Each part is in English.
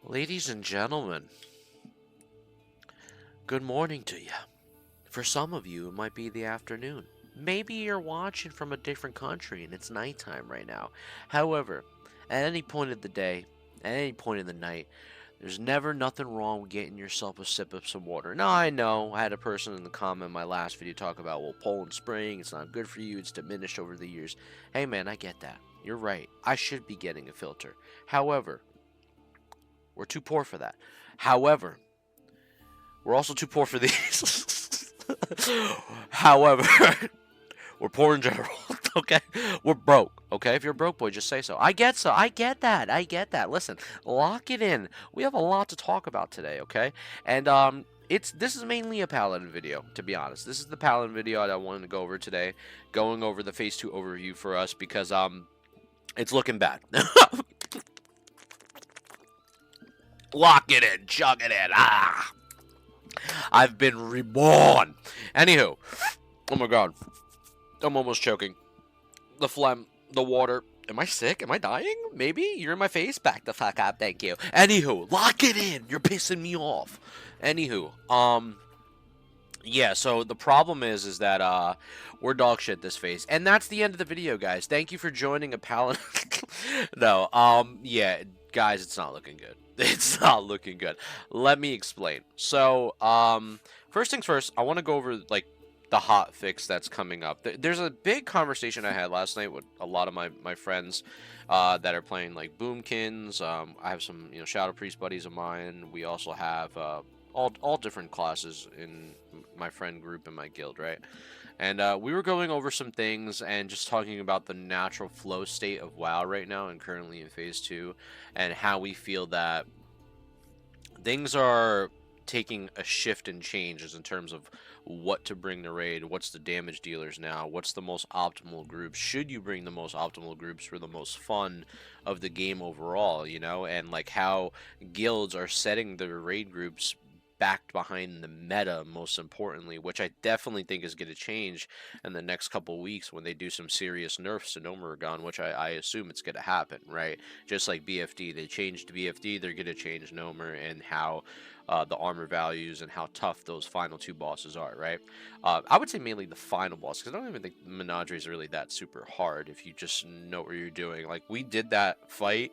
Ladies and gentlemen, good morning to you. For some of you, it might be the afternoon. Maybe you're watching from a different country and it's nighttime right now. However, at any point of the day, at any point in the night, there's never nothing wrong with getting yourself a sip of some water. Now, I know I had a person in the comment in my last video talk about, well, Poland Spring, it's not good for you, it's diminished over the years. Hey man, I get that. You're right. I should be getting a filter. However, we're too poor for that. However, we're also too poor for these. However, we're poor in general. Okay, we're broke. Okay, if you're a broke boy, just say so. I get so. I get that. I get that. Listen, lock it in. We have a lot to talk about today. Okay, and this is mainly a Paladin video, to be honest. This is the Paladin video that I wanted to go over today, going over the Phase 2 overview for us because it's looking bad. Lock it in, chug it in. Ah. I've been reborn. Anywho, oh my god, I'm almost choking. The phlegm, the water. Am I sick? Am I dying? Maybe? You're in my face? Back the fuck up, thank you. Anywho, lock it in. You're pissing me off. Anywho, yeah, so the problem is that, we're dog shit this phase. And that's the end of the video, guys. Thank you for joining a Paladin. No, yeah, guys, it's not looking good. It's not looking good. Let me explain. So, first things first, I want to go over, like, the hotfix that's coming up. There's a big conversation I had last night with a lot of my friends, that are playing, like, Boomkins. I have some, Shadow Priest buddies of mine. We also have, all different classes in my friend group in my guild, right? And we were going over some things and just talking about the natural flow state of WoW right now and currently in Phase 2 and how we feel that things are taking a shift and changes in terms of what to bring to raid, what's the damage dealers now, what's the most optimal groups, should you bring the most optimal groups for the most fun of the game overall, and like how guilds are setting their raid groups backed behind the meta, most importantly, which I definitely think is going to change in the next couple weeks when they do some serious nerfs to Nomergon, which I assume it's going to happen, right? Just like BFD, they changed BFD, they're going to change Nomer and how the armor values and how tough those final two bosses are, right? I would say mainly the final boss, because I don't even think Menagerie is really that super hard if you just know what you're doing. Like, we did that fight.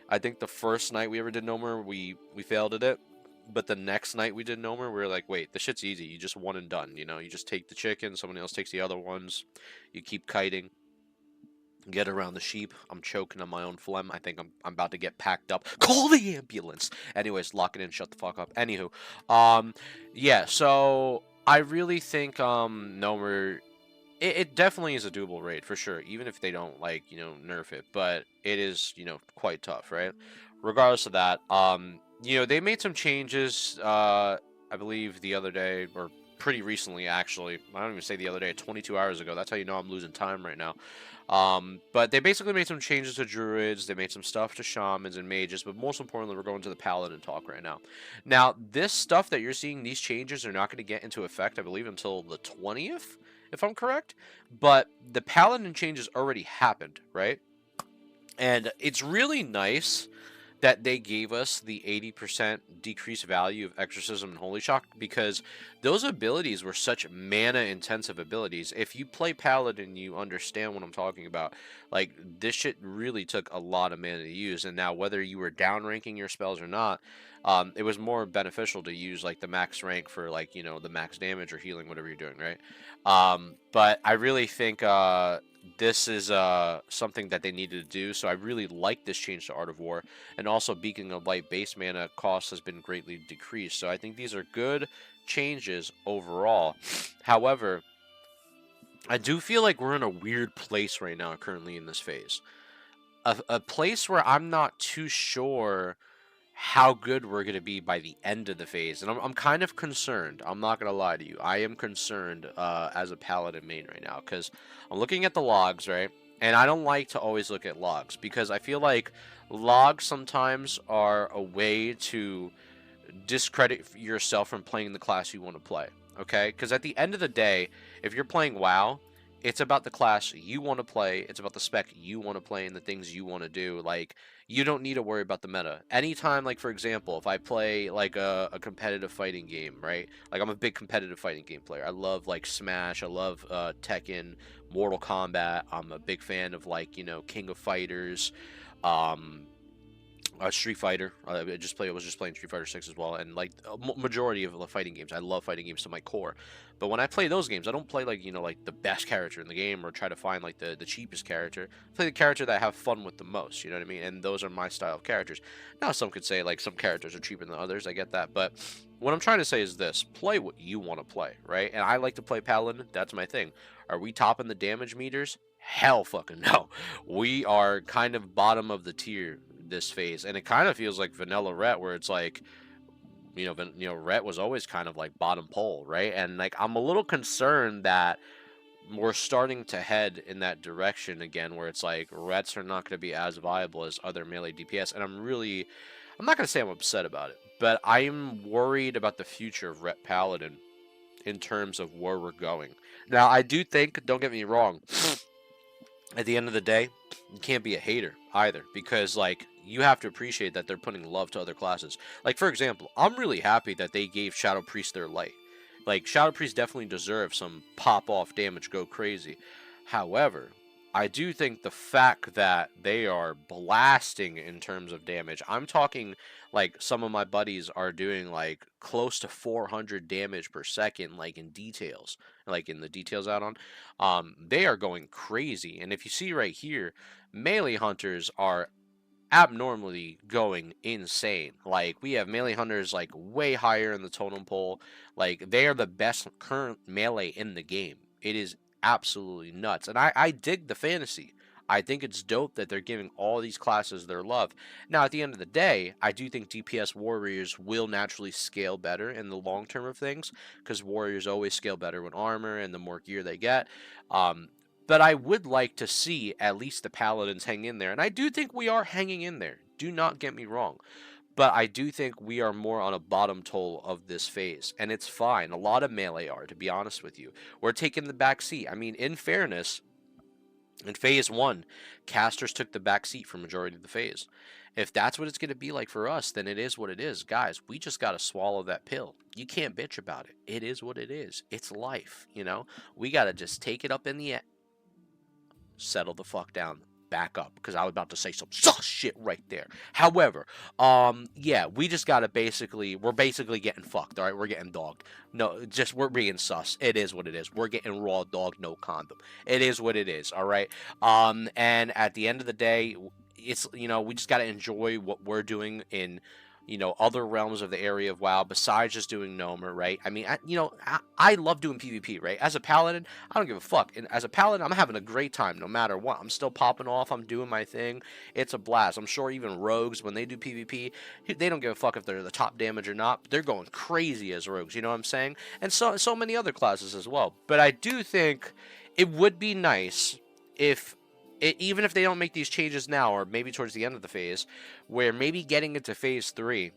I think the first night we ever did Nomer, we failed at it. But the next night we did Nomer, we were like, wait, this shit's easy. You just one and done, You just take the chicken, someone else takes the other ones. You keep kiting. Get around the sheep. I'm choking on my own phlegm. I think I'm about to get packed up. Call the ambulance! Anyways, lock it in, shut the fuck up. Anywho, yeah, so I really think, Nomer, it definitely is a doable raid, for sure, even if they don't, like, nerf it. But it is, quite tough, right? Regardless of that, they made some changes, I believe the other day, or pretty recently, actually. I don't even say the other day, 22 hours ago. That's how you know I'm losing time right now. But they basically made some changes to druids, they made some stuff to shamans and mages, but most importantly, we're going to the paladin talk right now. Now, this stuff that you're seeing, these changes are not going to get into effect, I believe, until the 20th, if I'm correct. But the paladin changes already happened, right? And it's really nice that they gave us the 80% decreased value of Exorcism and Holy Shock, because those abilities were such mana intensive abilities. If you play Paladin, you understand what I'm talking about. Like, this shit really took a lot of mana to use, and now whether you were downranking your spells or not, it was more beneficial to use like the max rank for, like, the max damage or healing, whatever you're doing, right? But I really think this is something that they needed to do, so I really like this change to Art of War. And also, Beacon of Light base mana cost has been greatly decreased, so I think these are good changes overall. However, I do feel like we're in a weird place right now currently in this phase. A place where I'm not too sure how good we're going to be by the end of the phase. And I'm kind of concerned. I'm not going to lie to you. I am concerned as a Paladin main right now, because I'm looking at the logs, right? And I don't like to always look at logs, because I feel like logs sometimes are a way to discredit yourself from playing the class you want to play, okay? Because at the end of the day, if you're playing WoW, It's about the class you want to play. It's about the spec you want to play and the things you want to do. Like, you don't need to worry about the meta. Anytime, like, for example, if I play, like, a competitive fighting game, right? Like, I'm a big competitive fighting game player. I love, like, Smash. I love Tekken, Mortal Kombat. I'm a big fan of, like, King of Fighters. Um, Street Fighter. I was just playing Street Fighter 6 as well, and like majority of the fighting games, I love fighting games to my core. But when I play those games, I don't play like like the best character in the game or try to find like the cheapest character. I play the character that I have fun with the most. You know what I mean? And those are my style of characters. Now some could say like some characters are cheaper than others. I get that, but what I'm trying to say is this: play what you want to play, right? And I like to play Paladin. That's my thing. Are we topping the damage meters? Hell fucking no. We are kind of bottom of the tier this phase, and it kind of feels like vanilla Ret, where it's like, Ret was always kind of like bottom pole, right? And like I'm a little concerned that we're starting to head in that direction again, where it's like Rets are not going to be as viable as other melee DPS, and I'm not going to say I'm upset about it, but I'm worried about the future of Ret Paladin in terms of where we're going. Now, I do think, don't get me wrong, at the end of the day, you can't be a hater either, because like you have to appreciate that they're putting love to other classes. Like, for example, I'm really happy that they gave Shadow Priest their light. Like, Shadow Priest definitely deserves some pop off damage, go crazy. However, I do think the fact that they are blasting in terms of damage, I'm talking like some of my buddies are doing like close to 400 damage per second, like in details, like in the details add-on. They are going crazy. And if you see right here, melee hunters are abnormally going insane. Like, we have melee hunters like way higher in the totem pole. Like, they are the best current melee in the game. It is absolutely nuts. And I dig the fantasy. I think it's dope that they're giving all these classes their love. Now, at the end of the day, I do think DPS warriors will naturally scale better in the long term of things, because warriors always scale better with armor and the more gear they get. Um, but I would like to see at least the paladins hang in there. And I do think we are hanging in there. Do not get me wrong. But I do think we are more on a bottom toll of this phase. And it's fine. A lot of melee are, to be honest with you. We're taking the back seat. I mean, in fairness, in phase one, casters took the back seat for majority of the phase. If that's what it's going to be like for us, then it is what it is. Guys, we just got to swallow that pill. You can't bitch about it. It is what it is. It's life, We got to just take it up in the air, settle the fuck down, back up, because I was about to say some sus shit right there. However, yeah, we just gotta we're basically getting fucked. All right, we're getting dogged. No, just we're being sus. It is what it is. We're getting raw dog, no condom. It is what it is. All right. And at the end of the day, it's we just gotta enjoy what we're doing in other realms of the area of WoW besides just doing Nomer, right? I mean, I love doing PvP, right? As a paladin, I don't give a fuck. And as a paladin, I'm having a great time no matter what. I'm still popping off. I'm doing my thing. It's a blast. I'm sure even rogues, when they do PvP, they don't give a fuck if they're the top damage or not. They're going crazy as rogues, you know what I'm saying? And so many other classes as well. But I do think it would be nice if even if they don't make these changes now, or maybe towards the end of the phase, where maybe getting into phase 3,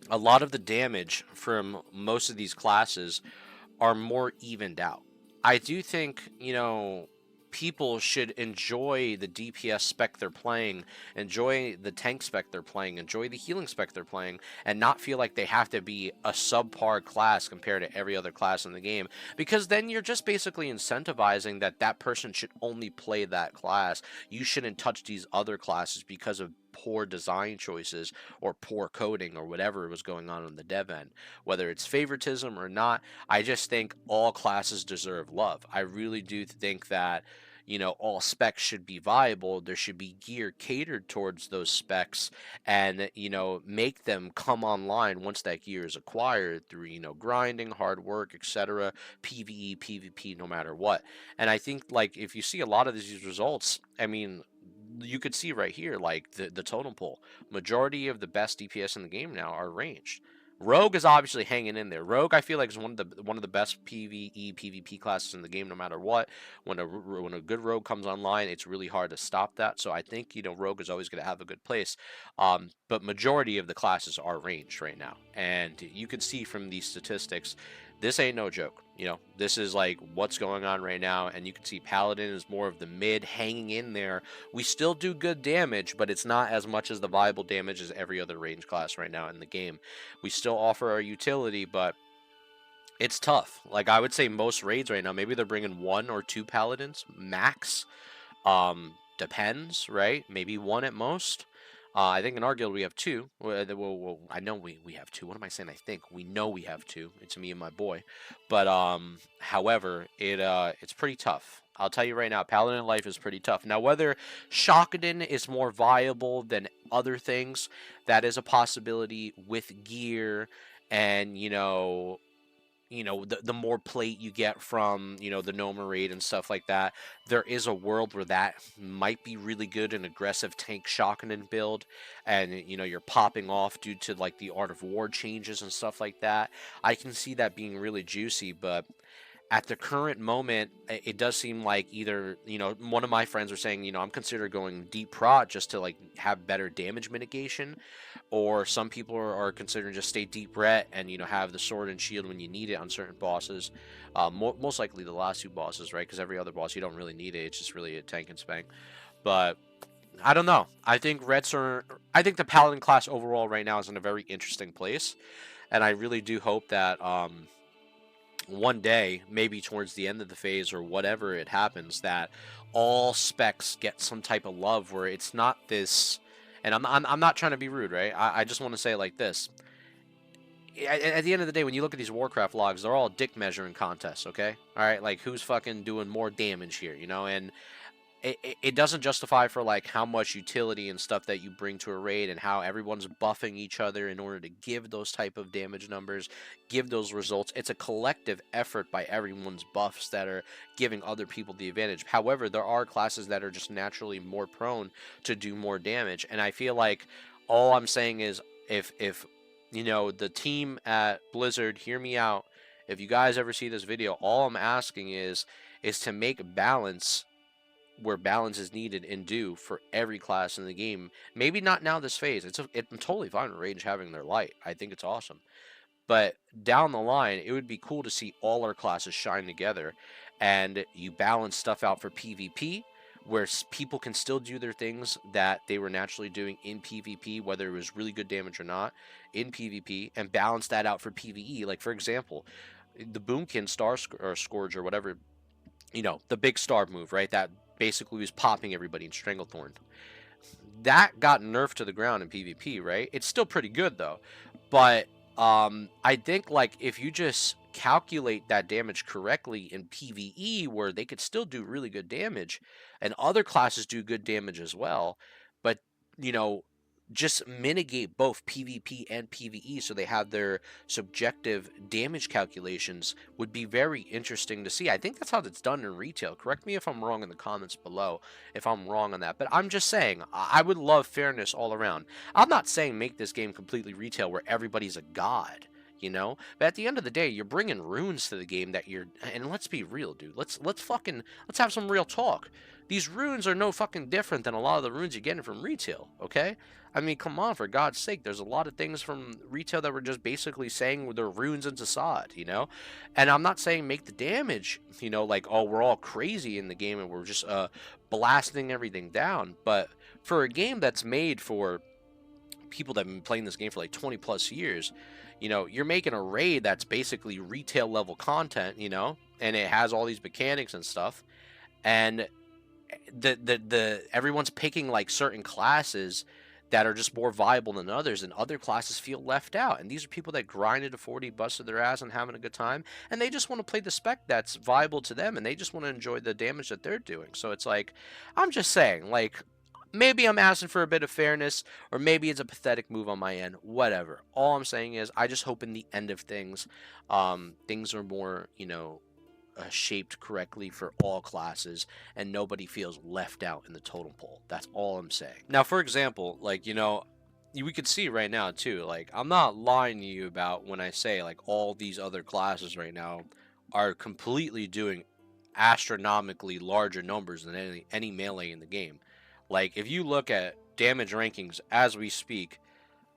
a lot of the damage from most of these classes are more evened out. I do think, people should enjoy the DPS spec they're playing, enjoy the tank spec they're playing, enjoy the healing spec they're playing, and not feel like they have to be a subpar class compared to every other class in the game, because then you're just basically incentivizing that person should only play that class. You shouldn't touch these other classes because of poor design choices or poor coding or whatever was going on the dev end, whether it's favoritism or not. I just think all classes deserve love. I really do think that all specs should be viable. There should be gear catered towards those specs, and make them come online once that gear is acquired through grinding, hard work, etc., PvE, PvP, no matter what. And I think, like, if you see a lot of these results, I mean, you could see right here, like the totem pole, majority of the best DPS in the game now are ranged. Rogue is obviously hanging in there. Rogue, I feel like, is one of the best PvE PvP classes in the game, no matter what. When a good rogue comes online, it's really hard to stop that. So I think Rogue is always going to have a good place. But majority of the classes are ranged right now, and you can see from these statistics, this ain't no joke. You know, this is like what's going on right now, and you can see Paladin is more of the mid, hanging in there. We still do good damage, but it's not as much as the viable damage as every other range class right now in the game. We still offer our utility, but it's tough. Like, I would say most raids right now, maybe they're bringing 1 or 2 Paladins max. Depends, right? Maybe 1 at most. I think in our guild we have 2. Well, I know we have 2. What am I saying? I think we know we have 2. It's me and my boy. But however, it's pretty tough. I'll tell you right now, Paladin life is pretty tough. Now, whether Shakaden is more viable than other things, that is a possibility with gear and the more plate you get from the Noma raid and stuff like that. There is a world where that might be really good in aggressive tank shotgun build, and you're popping off due to like the art of war changes and stuff like that. I can see that being really juicy, but at the current moment, it does seem like either, one of my friends were saying, I'm considering going deep prot just to like have better damage mitigation, or some people are considering just stay deep ret and have the sword and shield when you need it on certain bosses. Most likely the last 2 bosses, right? Because every other boss you don't really need it. It's just really a tank and spank. But I don't know. I think the Paladin class overall right now is in a very interesting place, and I really do hope that one day, maybe towards the end of the phase or whatever it happens, that all specs get some type of love where it's not this. And I'm not trying to be rude, right? I just want to say it like this. At the end of the day, when you look at these Warcraft logs, they're all dick measuring contests, okay? All right, like who's fucking doing more damage here, and it doesn't justify for like how much utility and stuff that you bring to a raid and how everyone's buffing each other in order to give those type of damage numbers, give those results. It's a collective effort by everyone's buffs that are giving other people the advantage. However, there are classes that are just naturally more prone to do more damage, and I feel like all I'm saying is if the team at Blizzard, hear me out. If you guys ever see this video, all I'm asking is to make balance where balance is needed and due for every class in the game. Maybe not now this phase. I'm totally fine with Rage having their light. I think it's awesome. But down the line, it would be cool to see all our classes shine together, and you balance stuff out for PvP, where people can still do their things that they were naturally doing in PvP, whether it was really good damage or not, in PvP, and balance that out for PvE. Like, for example, the Boomkin or Scourge or whatever, the big star move, right? That basically was popping everybody in Stranglethorn. That got nerfed to the ground in PvP, right? It's still pretty good though. But I think like if you just calculate that damage correctly in PvE, where they could still do really good damage, and other classes do good damage as well, but you know, just mitigate both PvP and PvE so they have their subjective damage calculations, would be very interesting to see. I think that's how it's done in retail. Correct me if I'm wrong in the comments below if I'm wrong on that. But I'm just saying, I would love fairness all around. I'm not saying make this game completely retail where everybody's a god, but at the end of the day, you're bringing runes to the game and let's be real, dude. Let's have some real talk. These runes are no fucking different than a lot of the runes you're getting from retail, okay? I mean, come on, for God's sake. There's a lot of things from retail that were just basically saying they're runes into sod, And I'm not saying make the damage, like, oh, we're all crazy in the game and we're just blasting everything down. But for a game that's made for people that have been playing this game for like 20 plus years, you're making a raid that's basically retail level content, and it has all these mechanics and stuff. And the everyone's picking like certain classes that are just more viable than others, and other classes feel left out. And these are people that grinded to 40, busted their ass, and having a good time, and they just want to play the spec that's viable to them, and they just want to enjoy the damage that they're doing. So it's like, I'm just saying, like, maybe I'm asking for a bit of fairness, or maybe it's a pathetic move on my end. Whatever. All I'm saying is, I just hope in the end of things, things are more, shaped correctly for all classes and nobody feels left out in the totem pole. That's all I'm saying. Now, for example, like, we could see right now too, like, I'm not lying to you about when I say like all these other classes right now are completely doing astronomically larger numbers than any melee in the game. Like, if you look at damage rankings as we speak,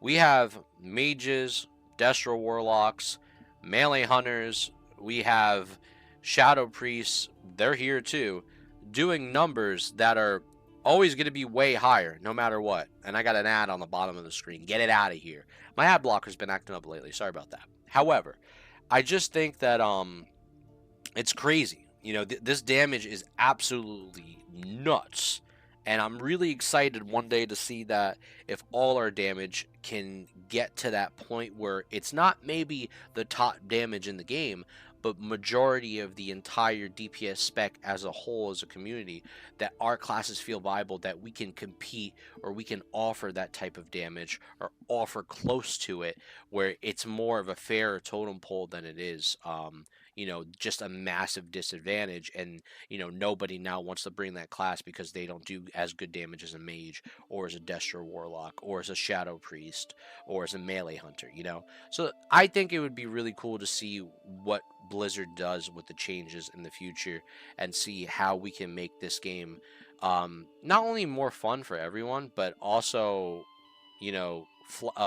we have mages, Destro Warlocks, melee hunters, we have shadow priests, they're here too, doing numbers that are always going to be way higher no matter what. And I got an ad on the bottom of the screen. Get it out of here. My ad blocker's been acting up lately. Sorry about that. However, I just think that it's crazy. You know, this damage is absolutely nuts. And I'm really excited one day to see that if all our damage can get to that point where it's not maybe the top damage in the game, but majority of the entire DPS spec as a whole, as a community, that our classes feel viable, that we can compete or we can offer that type of damage or offer close to it, where it's more of a fair totem pole than it is, you know, just a massive disadvantage. And you know, nobody now wants to bring that class because they don't do as good damage as a mage or as a Destro Warlock or as a Shadow Priest or as a melee hunter, you know? So I think it would be really cool to see what Blizzard does with the changes in the future and see how we can make this game not only more fun for everyone, but also, you know,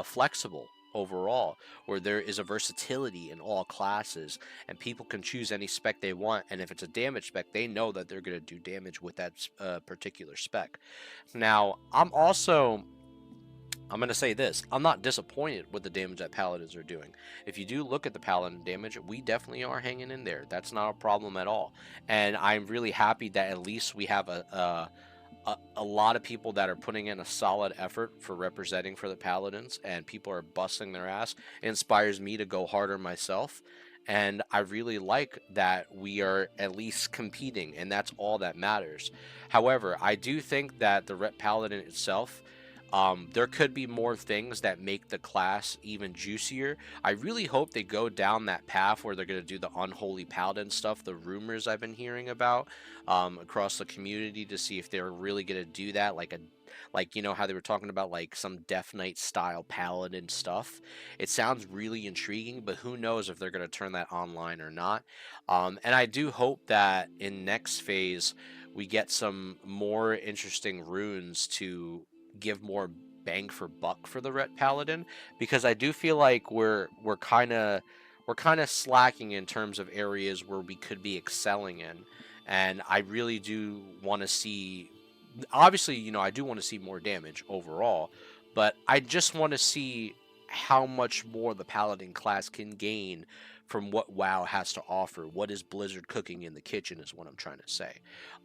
flexible overall, where there is a versatility in all classes and people can choose any spec they want. And if it's a damage spec, they know that they're going to do damage with that particular spec. Now, I'm going to say this. I'm not disappointed with the damage that Paladins are doing. If you do look at the Paladin damage, we definitely are hanging in there. That's not a problem at all. And I'm really happy that at least we have a lot of people that are putting in a solid effort for representing for the Paladins, and people are busting their ass. It inspires me to go harder myself. And I really like that we are at least competing, and that's all that matters. However, I do think that the Ret Paladin itself, there could be more things that make the class even juicier. I really hope they go down that path where they're going to do the unholy paladin stuff, the rumors I've been hearing about across the community, to see if they're really going to do that, like you know how they were talking about like some Death Knight style paladin stuff. It sounds really intriguing, but who knows if they're going to turn that online or not. And I do hope that in next phase we get some more interesting runes to give more bang for buck for the Ret Paladin, because I do feel like we're kind of slacking in terms of areas where we could be excelling in. And I really do want to see, obviously, you know, I do want to see more damage overall, but I just want to see how much more the Paladin class can gain from what WoW has to offer. What is Blizzard cooking in the kitchen is what I'm trying to say.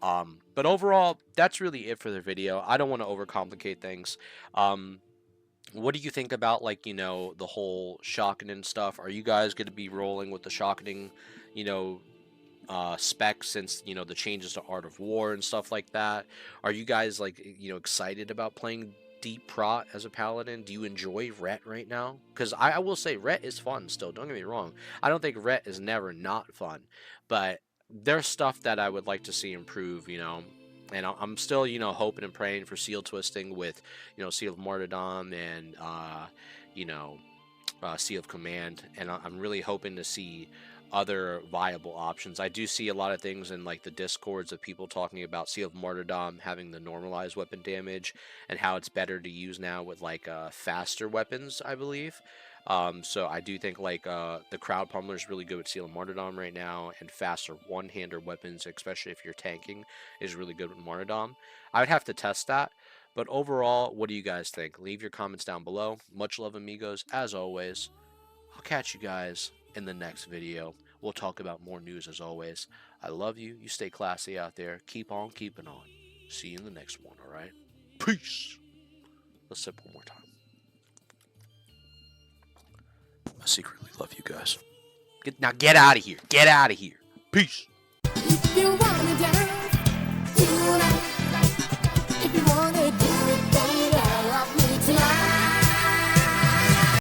But overall, that's really it for the video. I don't want to overcomplicate things. What do you think about, like, you know, the whole shocking and stuff? Are you guys going to be rolling with the shocking, you know, specs, since you know the changes to Art of War and stuff like that? Are you guys, like, you know, excited about playing deep prot as a paladin? Do you enjoy Ret right now? Because I will say Ret is fun still, don't get me wrong. I don't think Ret is never not fun, but there's stuff that I would like to see improve, you know. And I'm still, you know, hoping and praying for seal twisting with, you know, Seal of Martyrdom and you know, Sea of Command, and I'm really hoping to see other viable options. I do see a lot of things in like the discords of people talking about Seal of Martyrdom having the normalized weapon damage and how it's better to use now with like faster weapons, I believe. So I do think like the Crowd Pummeler is really good with Seal of Martyrdom right now, and faster one-hander weapons, especially if you're tanking, is really good with Martyrdom. I would have to test that. But overall, what do you guys think? Leave your comments down below. Much love, amigos. As always, I'll catch you guys in the next video. We'll talk about more news as always. I love you. You stay classy out there. Keep on keeping on. See you in the next one, alright? Peace. Let's sip one more time. I secretly love you guys. Now get out of here. Get out of here. Peace.